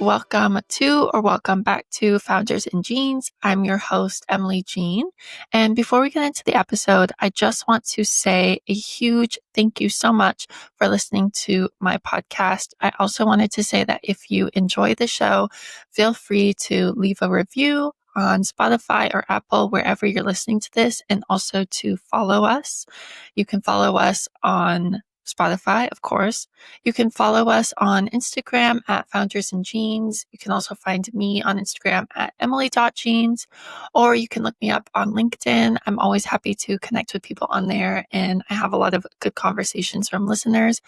welcome to or welcome back to Founders in Jeans. I'm your host, Emily Jean. And before we get into the episode, I just want to say a huge thank you so much for listening to my podcast. I also wanted to say that if you enjoy the show, feel free to leave a review on Spotify or Apple, wherever you're listening to this, and also to follow us. You can follow us on Spotify, of course. You can follow us on Instagram at Founders in Jeans. You can also find me on Instagram at emily.jeans, or you can look me up on LinkedIn. I'm always happy to connect with people on there, and I have a lot of good conversations from listeners.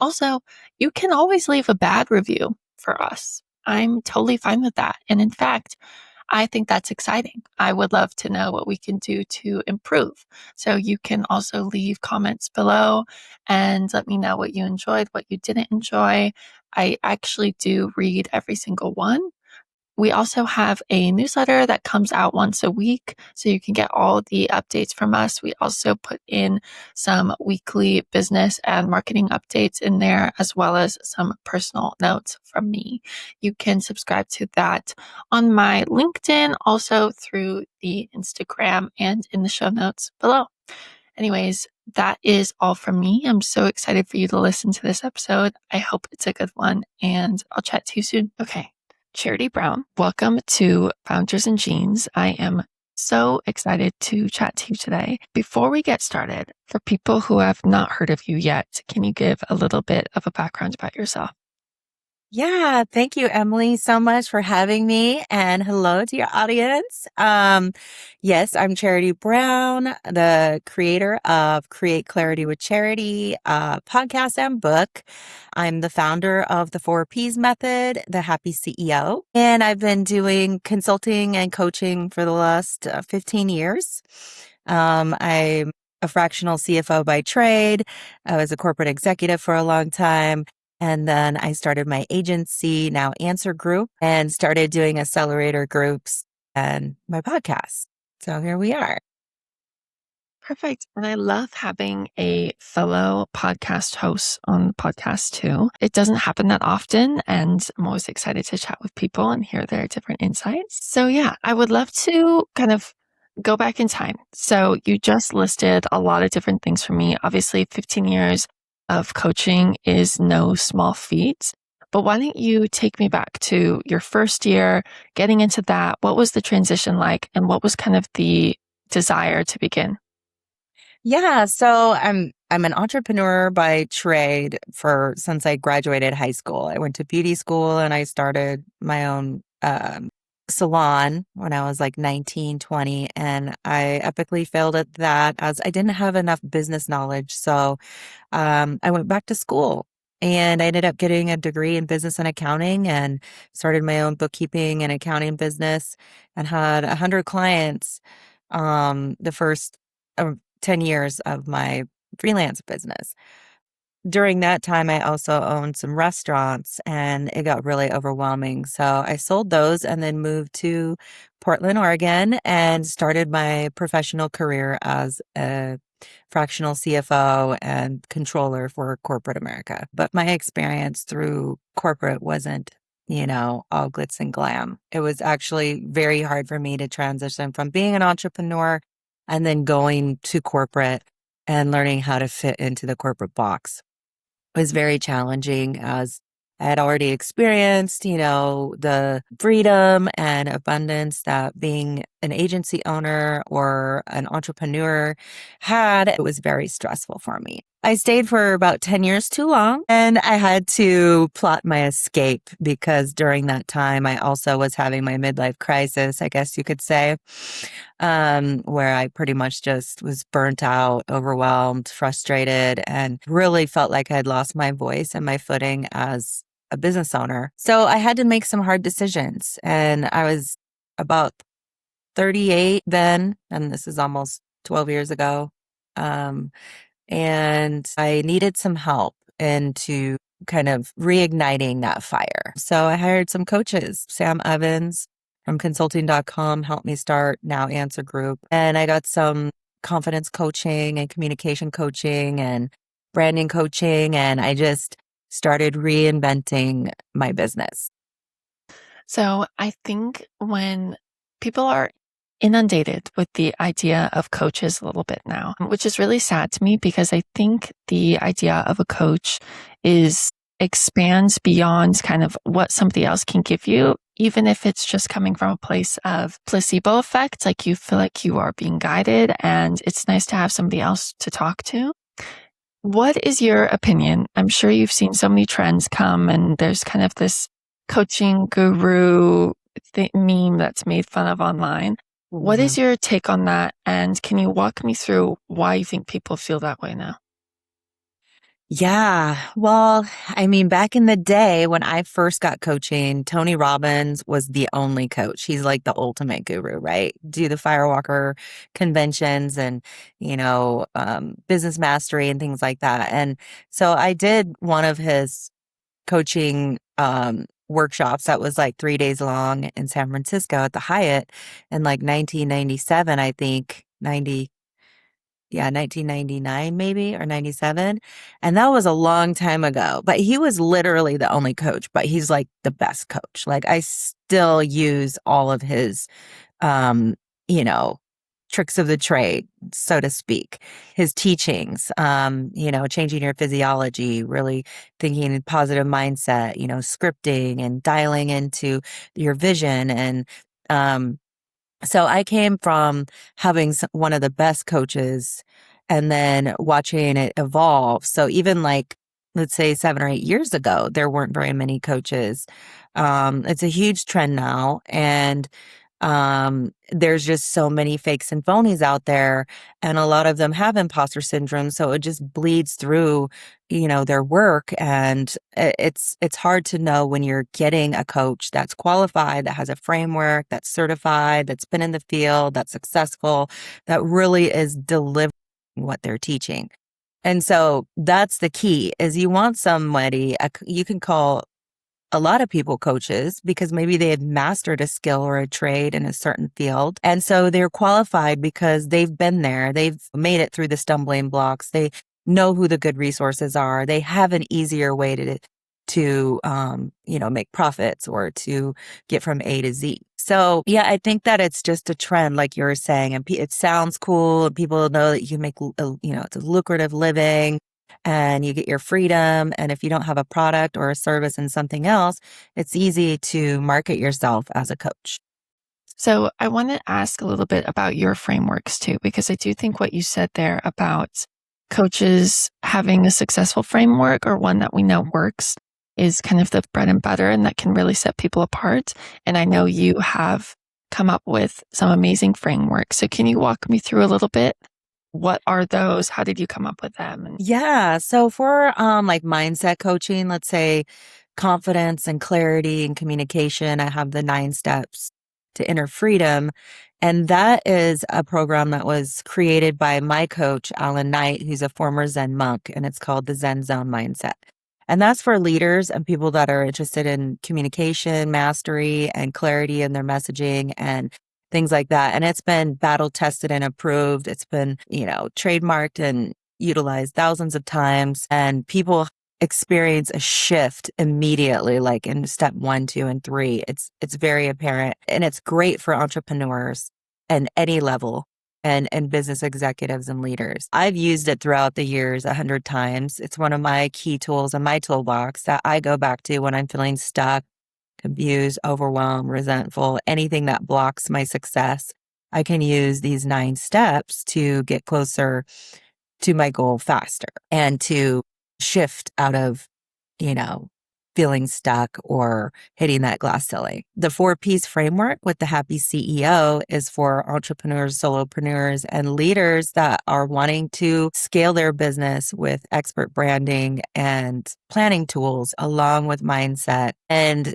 Also, you can always leave a bad review for us. I'm totally fine with that. And in fact, I think that's exciting. I would love to know what we can do to improve. So you can also leave comments below and let me know what you enjoyed, what you didn't enjoy. I actually do read every single one. We also have a newsletter that comes out once a week, so you can get all the updates from us. We also put in some weekly business and marketing updates in there, as well as some personal notes from me. You can subscribe to that on my LinkedIn, also through the Instagram and in the show notes below. Anyways, that is all from me. I'm so excited for you to listen to this episode. I hope it's a good one, and I'll chat to you soon. Okay. Charity Brown, welcome to Founders in Jeans. I am so excited to chat to you today. Before we get started, for people who have not heard of you yet, can you give a little bit of a background about yourself? Yeah, thank you, Emily, so much for having me, and hello to your audience. Yes, I'm Charity Brown, the creator of Create Clarity with Charity, podcast and book. I'm the founder of the 4Ps method, the Happy CEO, and I've been doing consulting and coaching for the last 15 years. I'm a fractional CFO by trade. I was a corporate executive for a long time. And then I started my agency, now Answer Group, and started doing accelerator groups and my podcast. So here we are. Perfect. And I love having a fellow podcast host on the podcast too. It doesn't happen that often, and I'm always excited to chat with people and hear their different insights. So yeah, I would love to kind of go back in time. So you just listed a lot of different things for me. Obviously, 15 years of coaching is no small feat. But why don't you take me back to your first year, getting into that? What was the transition like, and what was kind of the desire to begin? Yeah, so I'm an entrepreneur by trade since I graduated high school. I went to beauty school and I started my own salon when I was like 19, 20, and I epically failed at that as I didn't have enough business knowledge. So I went back to school and I ended up getting a degree in business and accounting and started my own bookkeeping and accounting business and had 100 clients the first 10 years of my freelance business. During that time, I also owned some restaurants and it got really overwhelming. So I sold those and then moved to Portland, Oregon and started my professional career as a fractional CFO and controller for corporate America. But my experience through corporate wasn't, all glitz and glam. It was actually very hard for me to transition from being an entrepreneur and then going to corporate and learning how to fit into the corporate box. Was very challenging as I had already experienced, the freedom and abundance that being an agency owner or an entrepreneur had. It was very stressful for me. I stayed for about 10 years too long and I had to plot my escape because during that time I also was having my midlife crisis, I guess you could say, where I pretty much just was burnt out, overwhelmed, frustrated, and really felt like I had lost my voice and my footing as a business owner. So I had to make some hard decisions. And I was about 38 then, and this is almost 12 years ago. And I needed some help into kind of reigniting that fire. So I hired some coaches. Sam Evans from consulting.com helped me start Now Answer Group. And I got some confidence coaching and communication coaching and branding coaching. And I just started reinventing my business. So I think when people are inundated with the idea of coaches a little bit now, which is really sad to me because I think the idea of a coach is expands beyond kind of what somebody else can give you, even if it's just coming from a place of placebo effect, like you feel like you are being guided and it's nice to have somebody else to talk to. What is your opinion? I'm sure you've seen so many trends come, and there's kind of this coaching guru meme that's made fun of online. What is Mhm. your take on that? And can you walk me through why you think people feel that way now? Yeah. Well, I mean, back in the day when I first got coaching, Tony Robbins was the only coach. He's like the ultimate guru, right? Do the Firewalker conventions and, business mastery and things like that. And so I did one of his coaching workshops that was like 3 days long in San Francisco at the Hyatt in like 1997, I think. 1999 maybe, or 97. And that was a long time ago, but he was literally the only coach, but he's like the best coach. Like I still use all of his, um, you know, tricks of the trade, so to speak, his teachings, changing your physiology, really thinking positive mindset, scripting and dialing into your vision. And, so I came from having one of the best coaches and then watching it evolve. So even like, let's say 7 or 8 years ago, there weren't very many coaches. It's a huge trend now. And there's just so many fakes and phonies out there, and a lot of them have imposter syndrome. So it just bleeds through, their work. And it's hard to know when you're getting a coach that's qualified, that has a framework, that's certified, that's been in the field, that's successful, that really is delivering what they're teaching. And so that's the key is you want somebody, you can call a lot of people coaches because maybe they have mastered a skill or a trade in a certain field. And so they're qualified because they've been there. They've made it through the stumbling blocks. They know who the good resources are. They have an easier way to make profits or to get from A to Z. So yeah, I think that it's just a trend, like you were saying, and it sounds cool and people know that you can make, it's a lucrative living and you get your freedom. And if you don't have a product or a service in something else, it's easy to market yourself as a coach. So I want to ask a little bit about your frameworks too, because I do think what you said there about coaches having a successful framework or one that we know works is kind of the bread and butter and that can really set people apart. And I know you have come up with some amazing frameworks. So can you walk me through a little bit? What are those? How did you come up with them? And Yeah. So for like mindset coaching, let's say confidence and clarity and communication, I have the 9 steps to inner freedom. And that is a program that was created by my coach, Alan Knight, who's a former Zen monk, and it's called the Zen Zone Mindset. And that's for leaders and people that are interested in communication, mastery, and clarity in their messaging and things like that. And it's been battle tested and approved. It's been, trademarked and utilized thousands of times. And people experience a shift immediately, like in step 1, 2, and 3. It's very apparent. And it's great for entrepreneurs and any level and business executives and leaders. I've used it throughout the years 100 times. It's one of my key tools in my toolbox that I go back to when I'm feeling stuck, confused, overwhelmed, resentful, anything that blocks my success. I can use these 9 steps to get closer to my goal faster and to shift out of, you know, feeling stuck or hitting that glass ceiling. The 4 Ps framework with the Happy CEO is for entrepreneurs, solopreneurs, and leaders that are wanting to scale their business with expert branding and planning tools along with mindset. And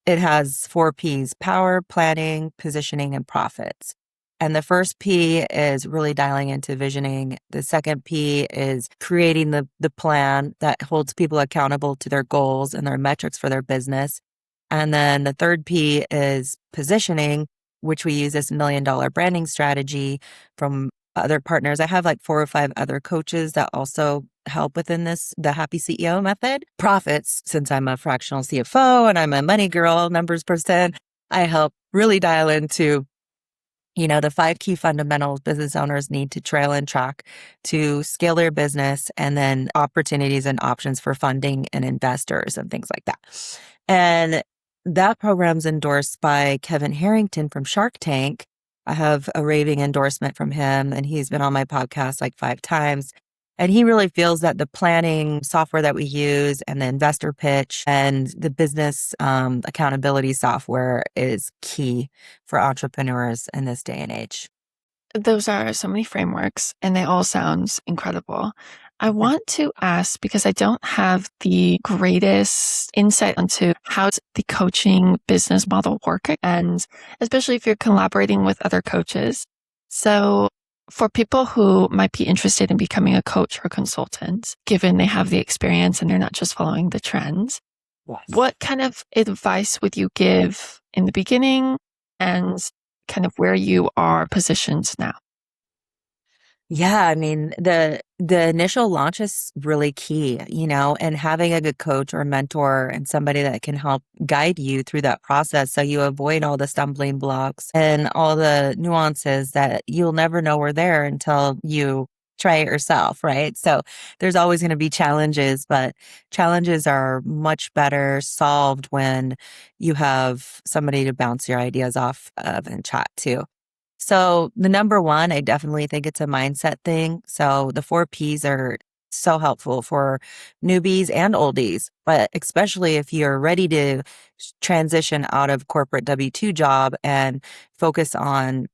it has 4 Ps: power, planning, positioning, and profits. And the first P is really dialing into visioning. The second P is creating the plan that holds people accountable to their goals and their metrics for their business. And then the third P is positioning, which we use this $1 million branding strategy from other partners. I have like 4 or 5 other coaches that also help within the Happy CEO method. Profits, since I'm a fractional CFO and I'm a money girl, numbers person, I help really dial into the 5 key fundamentals business owners need to trail and track to scale their business, and then opportunities and options for funding and investors and things like that. And that program's endorsed by Kevin Harrington from Shark Tank. I have a raving endorsement from him, and he's been on my podcast like 5 times. And he really feels that the planning software that we use and the investor pitch and the business accountability software is key for entrepreneurs in this day and age. Those are so many frameworks and they all sound incredible. I want to ask because I don't have the greatest insight into how the coaching business model works, and especially if you're collaborating with other coaches. So for people who might be interested in becoming a coach or consultant, given they have the experience and they're not just following the trends, Yes. what kind of advice would you give in the beginning and kind of where you are positioned now? Yeah, I mean, the initial launch is really key, and having a good coach or mentor and somebody that can help guide you through that process so you avoid all the stumbling blocks and all the nuances that you'll never know were there until you try it yourself, right? So there's always going to be challenges, but challenges are much better solved when you have somebody to bounce your ideas off of and chat to. So the number one, I definitely think it's a mindset thing. So the 4 Ps are so helpful for newbies and oldies, but especially if you're ready to transition out of corporate W-2 job and focus on,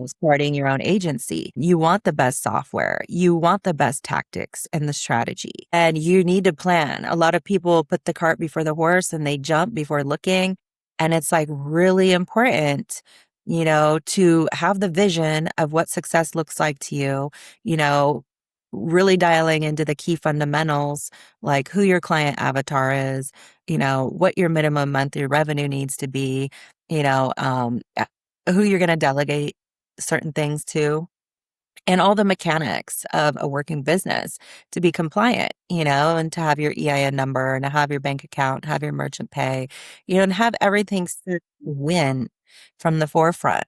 starting your own agency. You want the best software. You want the best tactics and the strategy, and you need to plan. A lot of people put the cart before the horse and they jump before looking. And it's like really important to have the vision of what success looks like to you, really dialing into the key fundamentals, like who your client avatar is, what your minimum monthly revenue needs to be, who you're going to delegate certain things to, and all the mechanics of a working business to be compliant, and to have your EIN number and to have your bank account, have your merchant pay, and have everything win from the forefront.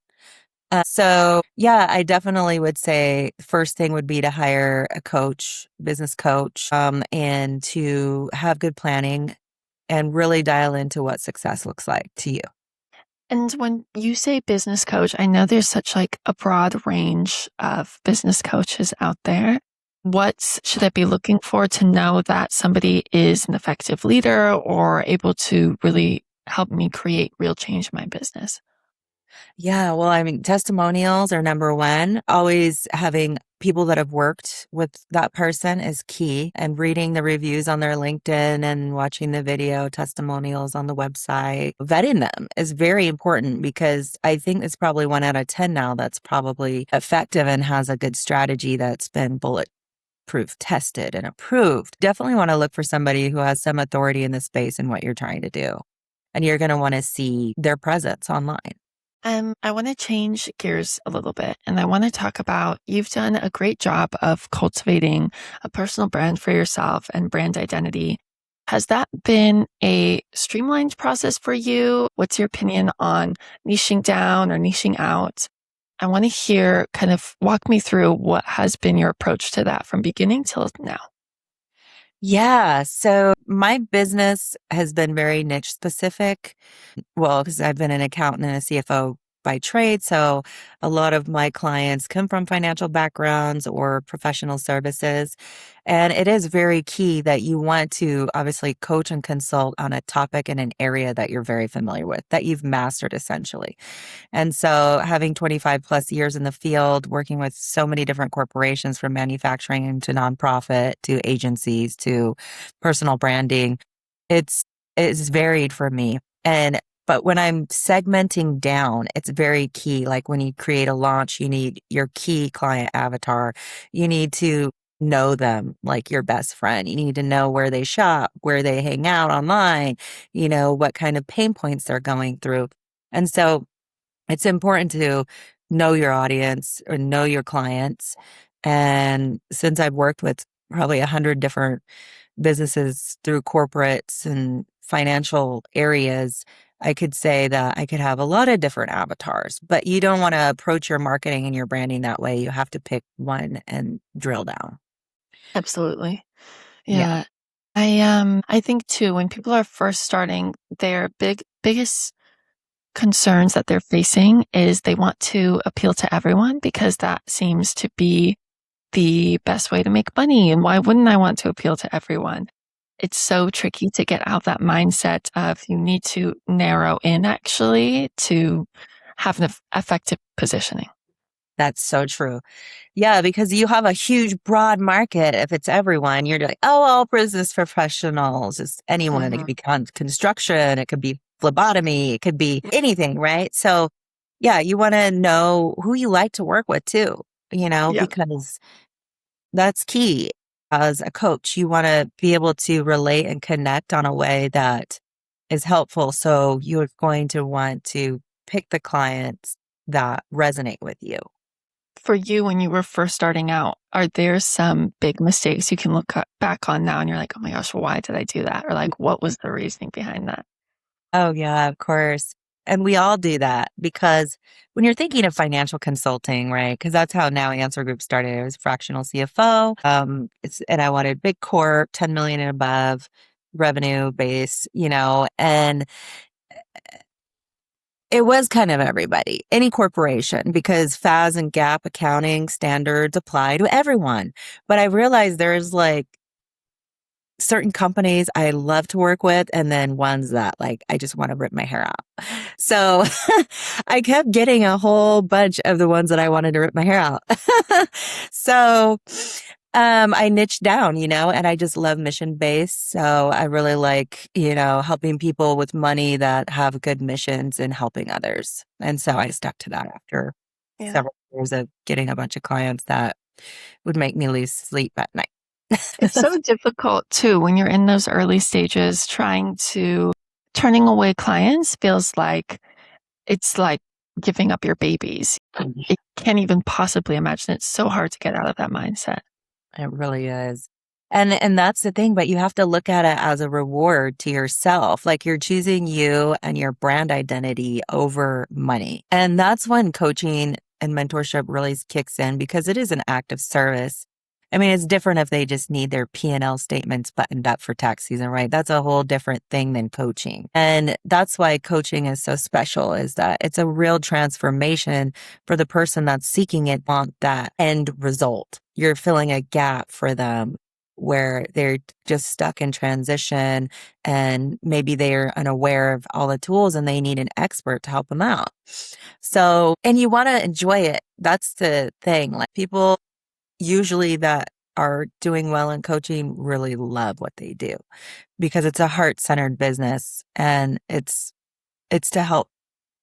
So yeah, I definitely would say first thing would be to hire a coach, business coach, and to have good planning and really dial into what success looks like to you. And when you say business coach, I know there's such like a broad range of business coaches out there. What should I be looking for to know that somebody is an effective leader or able to really help me create real change in my business? Yeah, well, I mean, testimonials are number one. Always having people that have worked with that person is key, and reading the reviews on their LinkedIn and watching the video testimonials on the website. Vetting them is very important because I think it's probably 1 out of 10 now that's probably effective and has a good strategy that's been bulletproof tested and approved. Definitely want to look for somebody who has some authority in the space and what you're trying to do. And you're going to want to see their presence online. I want to change gears a little bit and I want to talk about you've done a great job of cultivating a personal brand for yourself and brand identity. Has that been a streamlined process for you? What's your opinion on niching down or niching out? I want to hear kind of walk me through what has been your approach to that from beginning till now. Yeah. So my business has been very niche specific. Well, because I've been an accountant and a CFO by trade. So a lot of my clients come from financial backgrounds or professional services. And it is very key that you want to obviously coach and consult on a topic in an area that you're very familiar with, that you've mastered essentially. And so having 25 plus years in the field, working with so many different corporations from manufacturing to nonprofit to agencies to personal branding, it's varied for me. But when I'm segmenting down, it's very key. Like when you create a launch, you need your key client avatar. You need to know them like your best friend. You need to know where they shop, where they hang out online, what kind of pain points they're going through. And so it's important to know your audience or know your clients. And since I've worked with probably 100 different businesses through corporates and financial areas, I could say that I could have a lot of different avatars, but you don't want to approach your marketing and your branding that way. You have to pick one and drill down. Absolutely. Yeah, Yeah. I think too, when people are first starting, their biggest concerns that they're facing is they want to appeal to everyone because that seems to be the best way to make money. And why wouldn't I want to appeal to everyone? It's so tricky to get out of that mindset of you need to narrow in actually to have an effective positioning. that's so true. Yeah, because you have a huge, broad market. If it's everyone, you're like, oh, all business professionals, it's anyone. It could Hmm. be construction, it could be phlebotomy, it could be anything, right? So, yeah, you want to know who you like to work with too, Yeah. because that's key. As a coach, you want to be able to relate and connect on a way that is helpful. So you're going to want to pick the clients that resonate with you. For you, when you were first starting out, are there some big mistakes you can back on now and you're like, oh my gosh, why did I do that? Or like, what was the reasoning behind that? Oh, yeah, of course. And we all do that because when you're thinking of financial consulting, right? Because that's how Now Answer Group started. It was fractional CFO. And I wanted big corp, 10 million and above revenue base, and it was kind of everybody, any corporation, because FAS and GAAP accounting standards apply to everyone. But I realized there's like certain companies I love to work with, and then ones that like I just want to rip my hair out. So I kept getting a whole bunch of the ones that I wanted to rip my hair out. So I niched down, and I just love mission based. So I really like, helping people with money that have good missions and helping others. And so I stuck to that after Yeah. several years of getting a bunch of clients that would make me lose sleep at night. It's so difficult too when you're in those early stages trying to turning away clients feels like it's like giving up your babies. I can't even possibly imagine. It's so hard to get out of that mindset. It really is. And that's the thing, but you have to look at it as a reward to yourself. Like you're choosing you and your brand identity over money. And that's when coaching and mentorship really kicks in because it is an act of service. I mean, it's different if they just need their P&L statements buttoned up for tax season, right? That's a whole different thing than coaching. And that's why coaching is so special is that it's a real transformation for the person that's seeking it, want that end result. You're filling a gap for them where they're just stuck in transition and maybe they're unaware of all the tools and they need an expert to help them out. So, and you want to enjoy it. That's the thing. Like people usually that are doing well in coaching really love what they do because it's a heart-centered business and it's to help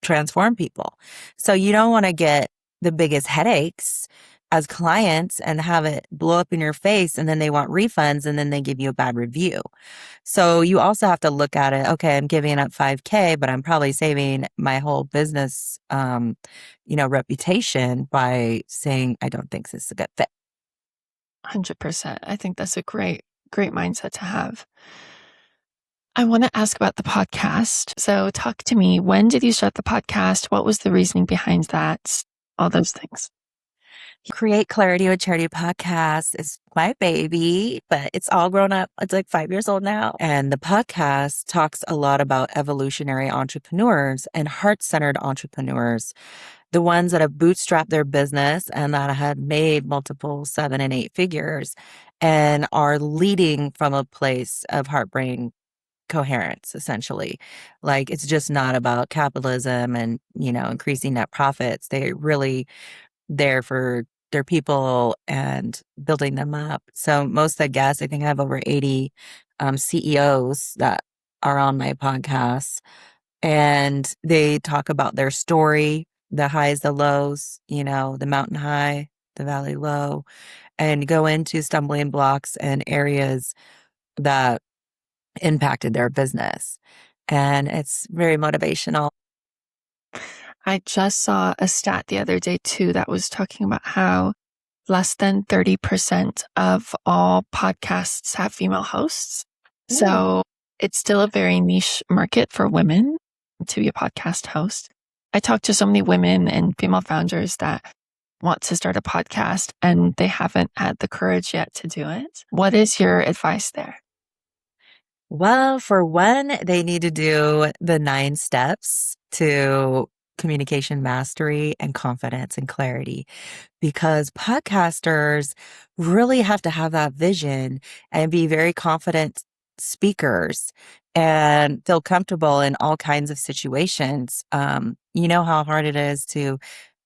transform people. So you don't want to get the biggest headaches as clients and have it blow up in your face and then they want refunds and then they give you a bad review. So you also have to look at it, okay, I'm giving up 5K, but I'm probably saving my whole business reputation by saying I don't think this is a good fit. 100%. I think that's a great mindset to have. I want to ask about the podcast. So, talk to me. When did you start the podcast? What was the reasoning behind that? All those things. Create Clarity with Charity podcast is my baby, but it's all grown up. It's like 5 years old now. And the podcast talks a lot about evolutionary entrepreneurs and heart-centered entrepreneurs, the ones that have bootstrapped their business and that have made multiple 7 and 8 figures and are leading from a place of heart-brain coherence, essentially. Like it's just not about capitalism and, increasing net profits. They really there for their people and building them up. So most of the guests, I think I have over 80 CEOs that are on my podcast, and they talk about their story, the highs, the lows, the mountain high, the valley low, and go into stumbling blocks and areas that impacted their business. And it's very motivational. I just saw a stat the other day too that was talking about how less than 30% of all podcasts have female hosts. Mm. So it's still a very niche market for women to be a podcast host. I talk to so many women and female founders that want to start a podcast and they haven't had the courage yet to do it. What is your advice there? Well, for one, they need to do the 9 steps to communication mastery and confidence and clarity, because podcasters really have to have that vision and be very confident speakers and feel comfortable in all kinds of situations. You know how hard it is to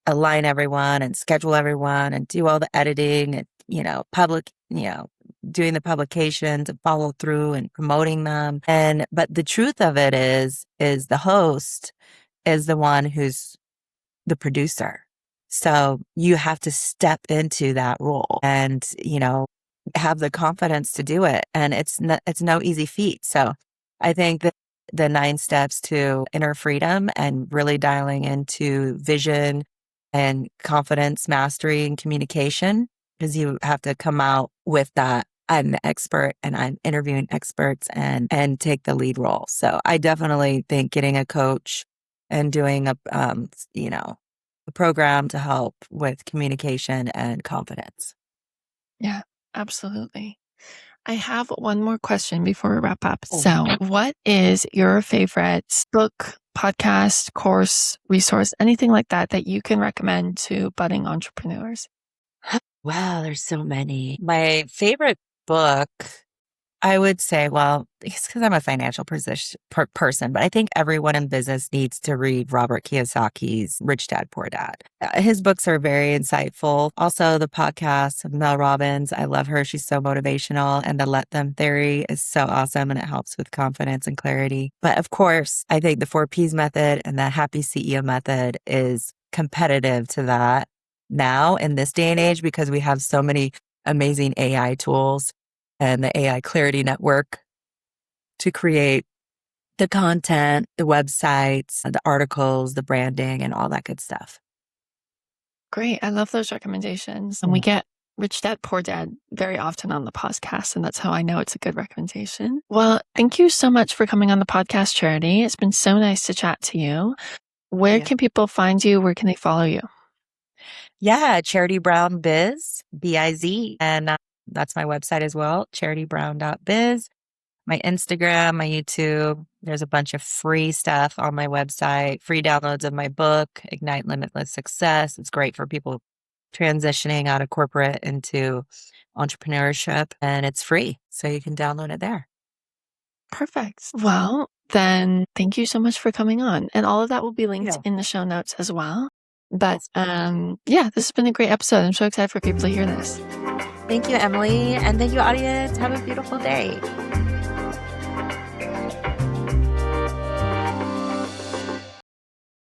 align everyone and schedule everyone and do all the editing and, doing the publications and follow through and promoting them. But the truth of it is the host is the one who's the producer. So you have to step into that role and, have the confidence to do it. And it's no easy feat. So I think that the 9 steps to inner freedom and really dialing into vision and confidence, mastery, and communication, because you have to come out with that. I'm the expert and I'm interviewing experts and take the lead role. So I definitely think getting a coach and doing a program to help with communication and confidence. Yeah, absolutely. I have one more question before we wrap up. Oh. So, what is your favorite book, podcast, course, resource, anything like that that you can recommend to budding entrepreneurs? Wow, there's so many. My favorite book, I would say, well, it's because I'm a financial person, but I think everyone in business needs to read Robert Kiyosaki's Rich Dad, Poor Dad. His books are very insightful. Also, the podcast of Mel Robbins, I love her. She's so motivational. And the Let Them theory is so awesome and it helps with confidence and clarity. But of course, I think the 4Ps method and the Happy CEO method is competitive to that now in this day and age because we have so many amazing AI tools and the AI Clarity Network to create the content, the websites, the articles, the branding, and all that good stuff. Great. I love those recommendations. And we get Rich Dad, Poor Dad very often on the podcast, and that's how I know it's a good recommendation. Well, thank you so much for coming on the podcast, Charity. It's been so nice to chat to you. Where can people find you? Where can they follow you? Yeah, Charity Brown Biz, B-I-Z. And that's my website as well, charitybrown.biz. My Instagram, my YouTube. There's a bunch of free stuff on my website, free downloads of my book, Ignite Limitless Success. It's great for people transitioning out of corporate into entrepreneurship, and it's free. So you can download it there. Perfect. Well, then thank you so much for coming on. And all of that will be linked in the show notes as well. But yeah, this has been a great episode. I'm so excited for people to hear this. Thank you, Emily. And thank you, audience. Have a beautiful day.